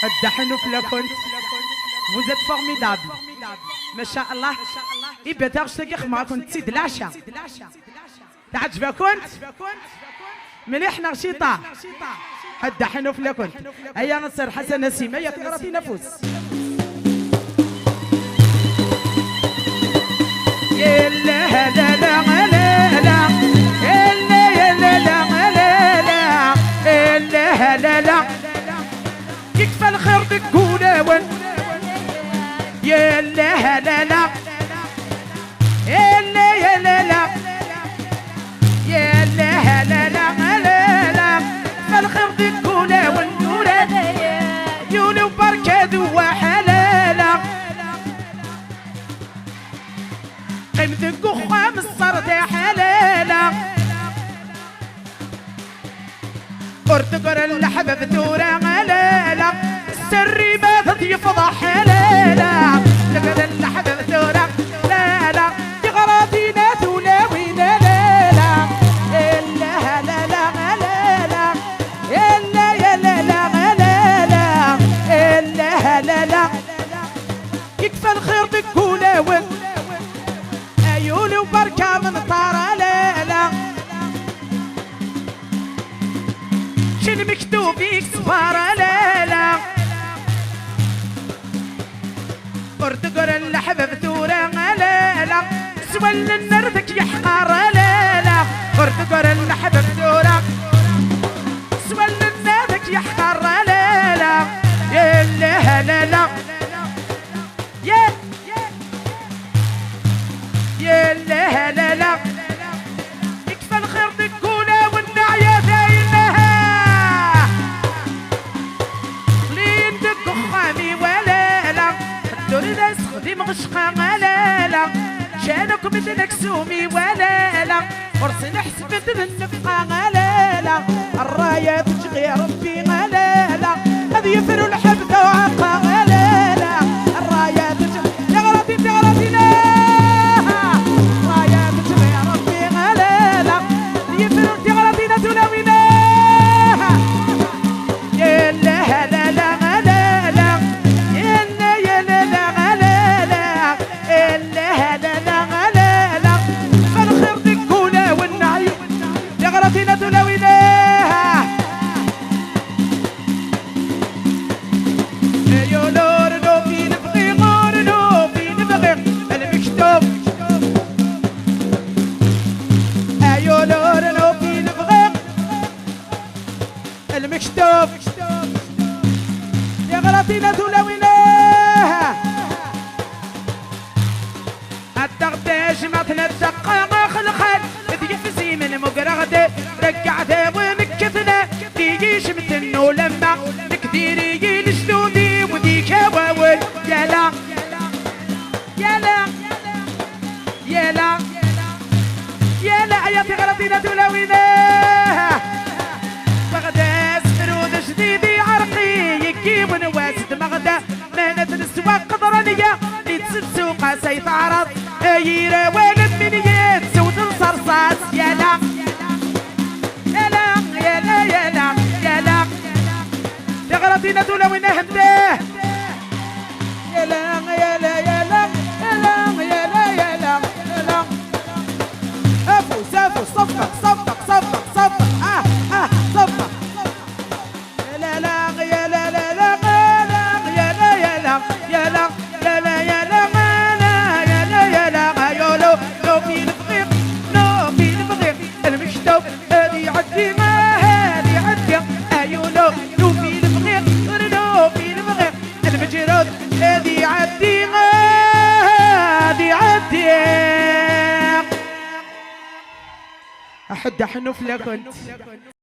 الدحنوف لكنت vous êtes formidable ما شاء الله. يبقى تغشتك ما كنت تسيد العشاء تعجبك كنت مليح نغشيطة. الدحنوف لكنت هيا نصر حسن نسيم هيا تقرأتي نفوس يلا لا لا لا لا يلا يلا لا لا لا لا لا يكفى الخير تقوله وين يلا لا لا يلا يلا لا يلا لا لا لا فالخير تقوله وين يولي وبركة وحلاله قيمتك وخام الصرد حلاله ارتقر الحبب ثورة غلاله السري باتت يفضح حلاله ارتقر الحبب ثورة لالا يغراضينا ثولاوينا لالا إلا لالا غلاله إلا يا لالا غلاله إلا لالا يكفى الخير تقوله وين عيوني وبركة من طارة لالا شنو مكتوب يكسبارة لالا ارتقر الحبب ثورة لالا سول النردك يحقر لالا ارتقر الحبب ثورة سول النردك يحقر لالا يلا لالا يا يلا لالا يكفى الخير تقوله والنعية داينها لين دق خامي ولا لا الدور لا يستخدم غشقة غلالا شانك مثلك سومي ولا لا فرص نحسب النفقة غلالا الراية تشغي ربي غلالا هذه يفر الحبث وعقا غلالا الراية تشغي تغرطي تغرطينا المكتوب يا غلطينا تلويناها التغداش ما تنتقى ما خلقان تيفزي من مقرغدة رقعتها ومكتنا تيجيش متنو لما تكديري لجدودي وديك واول يا لا يا لا يا لا يا لا يا غلطينا تلويناها بغداد فرود جديدي عرقي يجيب نواسد مغدا مانت السواق قدرانية اللي تسد سوقها سيتعرض ايرا والد منيات سود الصرصاص يا لا يا لا يا لا يا لا يا لا تغرطينا دولا وين همداه يا لا يا لا يا لا يا لا يا لا يا لا يا لا افوز افوز صفق صفق صفق صفق صفق يا لا يا لا لا لا يا لا يا لا يا لا يا لا يا لا يا لا يا لا يولو لو في الفقير لو في الفقير المكتوب هذه عدي ما هذه عدي ايولو لو في الفقير لو في الفقير المجرود هذه عدي هذه عدي احد حنوف لكنت